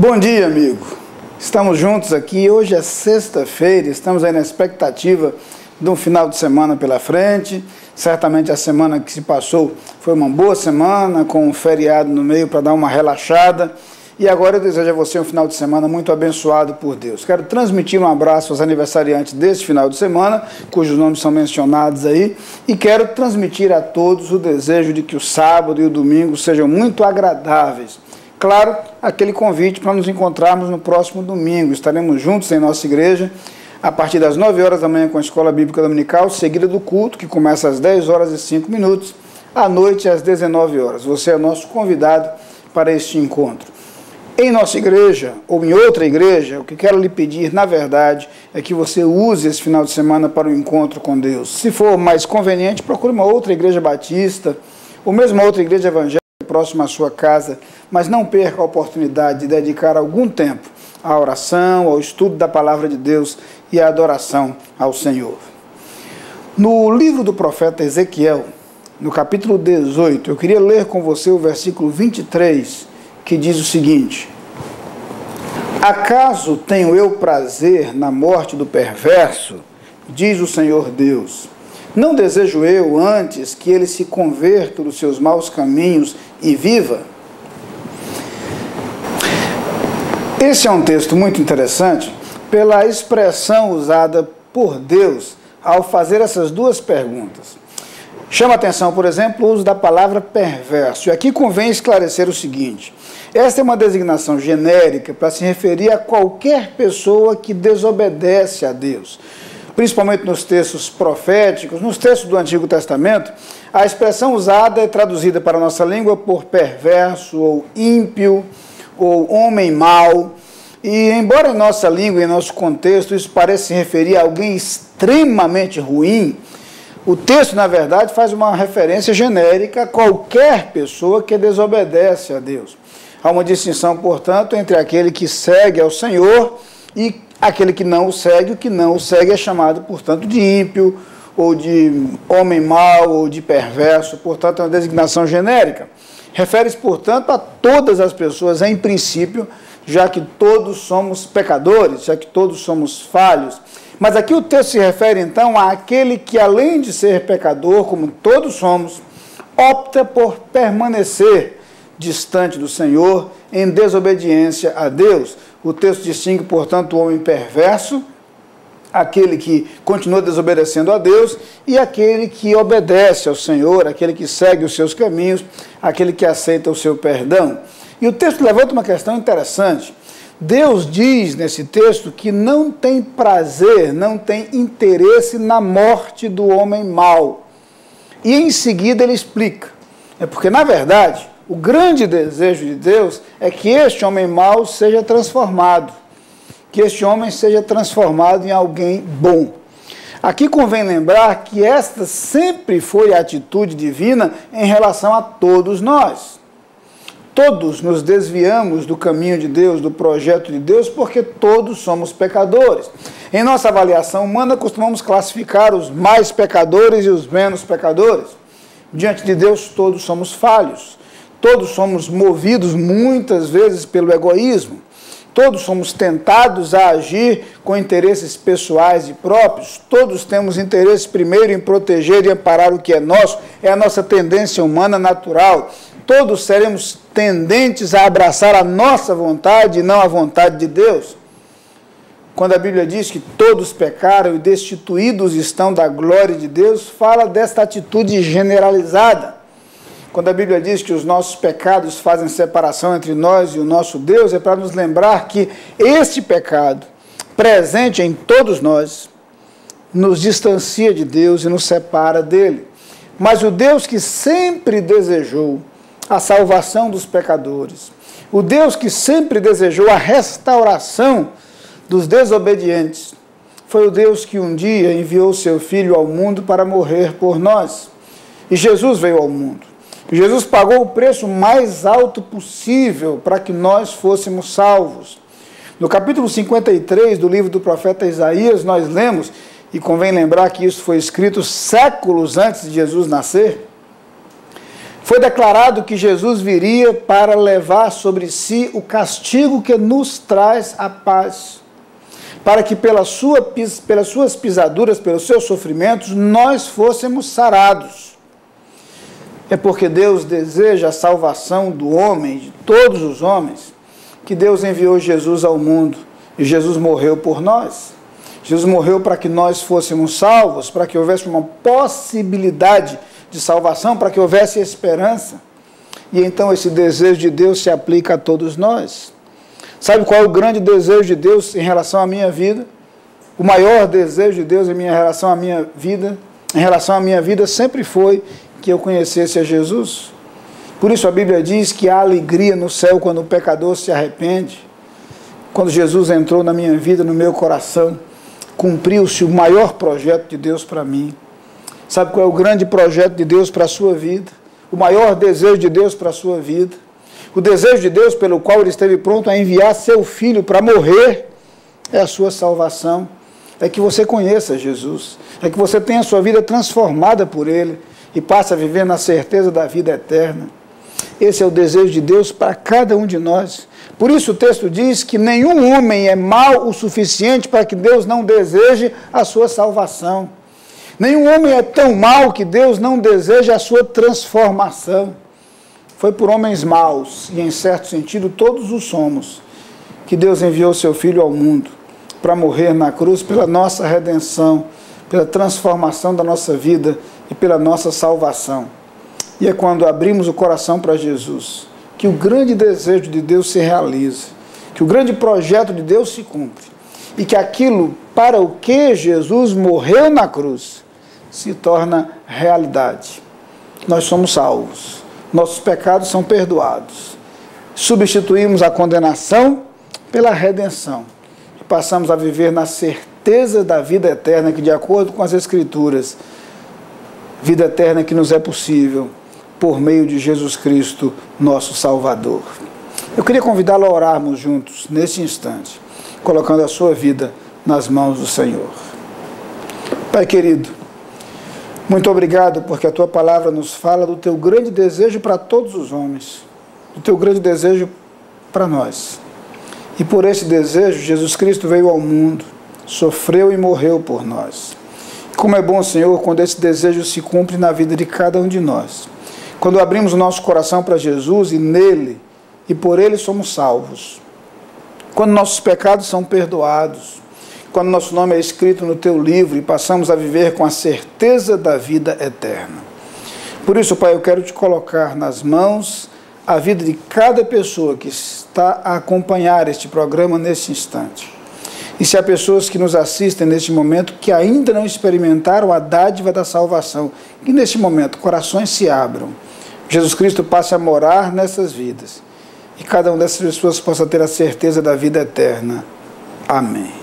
Bom dia, amigo. Estamos juntos aqui. Hoje é sexta-feira, estamos aí na expectativa de um final de semana pela frente. Certamente a semana que se passou foi uma boa semana, com um feriado no meio para dar uma relaxada. E agora eu desejo a você um final de semana muito abençoado por Deus. Quero transmitir um abraço aos aniversariantes deste final de semana, cujos nomes são mencionados aí, e quero transmitir a todos o desejo de que o sábado e o domingo sejam muito agradáveis. Claro, aquele convite para nos encontrarmos no próximo domingo. Estaremos juntos em nossa igreja, a partir das 9 horas da manhã com a Escola Bíblica Dominical, seguida do culto, que começa às 10 horas e 5 minutos, à noite às 19 horas. Você é nosso convidado para este encontro. Em nossa igreja, ou em outra igreja, o que quero lhe pedir, na verdade, é que você use esse final de semana para o encontro com Deus. Se for mais conveniente, procure uma outra igreja batista, ou mesmo uma outra igreja evangélica próxima à sua casa, mas não perca a oportunidade de dedicar algum tempo à oração, ao estudo da palavra de Deus e à adoração ao Senhor. No livro do profeta Ezequiel, no capítulo 18, eu queria ler com você o versículo 23, que diz o seguinte: acaso tenho eu prazer na morte do perverso? Diz o Senhor Deus. Não desejo eu antes que ele se converta dos seus maus caminhos e viva? Esse é um texto muito interessante pela expressão usada por Deus ao fazer essas duas perguntas. Chama atenção, por exemplo, o uso da palavra perverso. E aqui convém esclarecer o seguinte: esta é uma designação genérica para se referir a qualquer pessoa que desobedece a Deus. Principalmente nos textos proféticos, nos textos do Antigo Testamento, a expressão usada é traduzida para a nossa língua por perverso, ou ímpio, ou homem mau. E embora em nossa língua e em nosso contexto isso pareça se referir a alguém extremamente ruim, o texto, na verdade, faz uma referência genérica a qualquer pessoa que desobedece a Deus. Há uma distinção, portanto, entre aquele que segue ao Senhor e aquele que não o segue. O que não o segue é chamado, portanto, de ímpio, ou de homem mau, ou de perverso. Portanto, é uma designação genérica. Refere-se, portanto, a todas as pessoas, em princípio, já que todos somos pecadores, já que todos somos falhos. Mas aqui o texto se refere, então, àquele que, além de ser pecador, como todos somos, opta por permanecer distante do Senhor, em desobediência a Deus. O texto distingue, portanto, o homem perverso, aquele que continua desobedecendo a Deus, e aquele que obedece ao Senhor, aquele que segue os seus caminhos, aquele que aceita o seu perdão. E o texto levanta uma questão interessante. Deus diz nesse texto que não tem prazer, não tem interesse na morte do homem mau. E em seguida ele explica. É porque, na verdade, o grande desejo de Deus é que este homem mau seja transformado, que este homem seja transformado em alguém bom. Aqui convém lembrar que esta sempre foi a atitude divina em relação a todos nós. Todos nos desviamos do caminho de Deus, do projeto de Deus, porque todos somos pecadores. Em nossa avaliação humana, costumamos classificar os mais pecadores e os menos pecadores. Diante de Deus, todos somos falhos. Todos somos movidos muitas vezes pelo egoísmo. Todos somos tentados a agir com interesses pessoais e próprios. Todos temos interesse primeiro em proteger e amparar o que é nosso. É a nossa tendência humana natural. Todos seremos tendentes a abraçar a nossa vontade e não a vontade de Deus. Quando a Bíblia diz que todos pecaram e destituídos estão da glória de Deus, fala desta atitude generalizada. Quando a Bíblia diz que os nossos pecados fazem separação entre nós e o nosso Deus, é para nos lembrar que este pecado, presente em todos nós, nos distancia de Deus e nos separa dele. Mas o Deus que sempre desejou a salvação dos pecadores, o Deus que sempre desejou a restauração dos desobedientes, foi o Deus que um dia enviou seu Filho ao mundo para morrer por nós. E Jesus veio ao mundo. Jesus pagou o preço mais alto possível para que nós fôssemos salvos. No capítulo 53 do livro do profeta Isaías, nós lemos, e convém lembrar que isso foi escrito séculos antes de Jesus nascer, Foi declarado que Jesus viria para levar sobre si o castigo que nos traz a paz, para que pelas suas pisaduras, pelos seus sofrimentos, nós fôssemos sarados. É porque Deus deseja a salvação do homem, de todos os homens, que Deus enviou Jesus ao mundo, e Jesus morreu por nós. Jesus morreu para que nós fôssemos salvos, para que houvesse uma possibilidade de salvação, para que houvesse esperança. E então esse desejo de Deus se aplica a todos nós. Sabe qual é o grande desejo de Deus em relação à minha vida? O maior desejo de Deus em relação à minha vida, sempre foi que eu conhecesse a Jesus. Por isso a Bíblia diz que há alegria no céu quando o pecador se arrepende. Quando Jesus entrou na minha vida, no meu coração, cumpriu-se o maior projeto de Deus para mim. Sabe qual é o grande projeto de Deus para a sua vida? O maior desejo de Deus para a sua vida? O desejo de Deus pelo qual Ele esteve pronto a enviar seu Filho para morrer é a sua salvação. É que você conheça Jesus. É que você tenha a sua vida transformada por Ele e passe a viver na certeza da vida eterna. Esse é o desejo de Deus para cada um de nós. Por isso o texto diz que nenhum homem é mau o suficiente para que Deus não deseje a sua salvação. Nenhum homem é tão mau que Deus não deseja a sua transformação. Foi por homens maus, e em certo sentido todos o somos, que Deus enviou seu Filho ao mundo para morrer na cruz pela nossa redenção, pela transformação da nossa vida e pela nossa salvação. E é quando abrimos o coração para Jesus que o grande desejo de Deus se realiza, que o grande projeto de Deus se cumpre, e que aquilo para o que Jesus morreu na cruz se torna realidade. Nós somos salvos, nossos pecados são perdoados, substituímos a condenação pela redenção, e passamos a viver na certeza da vida eterna, que de acordo com as Escrituras, vida eterna que nos é possível por meio de Jesus Cristo, nosso Salvador. Eu queria convidá-lo a orarmos juntos, nesse instante, colocando a sua vida nas mãos do Senhor. Pai querido, muito obrigado porque a Tua palavra nos fala do Teu grande desejo para todos os homens, do Teu grande desejo para nós. E por esse desejo, Jesus Cristo veio ao mundo, sofreu e morreu por nós. Como é bom, Senhor, quando esse desejo se cumpre na vida de cada um de nós. Quando abrimos o nosso coração para Jesus e nele, e por ele somos salvos. Quando nossos pecados são perdoados. Quando nosso nome é escrito no Teu livro e passamos a viver com a certeza da vida eterna. Por isso, Pai, eu quero Te colocar nas mãos a vida de cada pessoa que está a acompanhar este programa nesse instante. E se há pessoas que nos assistem neste momento que ainda não experimentaram a dádiva da salvação, que neste momento corações se abram, Jesus Cristo passe a morar nessas vidas e cada uma dessas pessoas possa ter a certeza da vida eterna. Amém.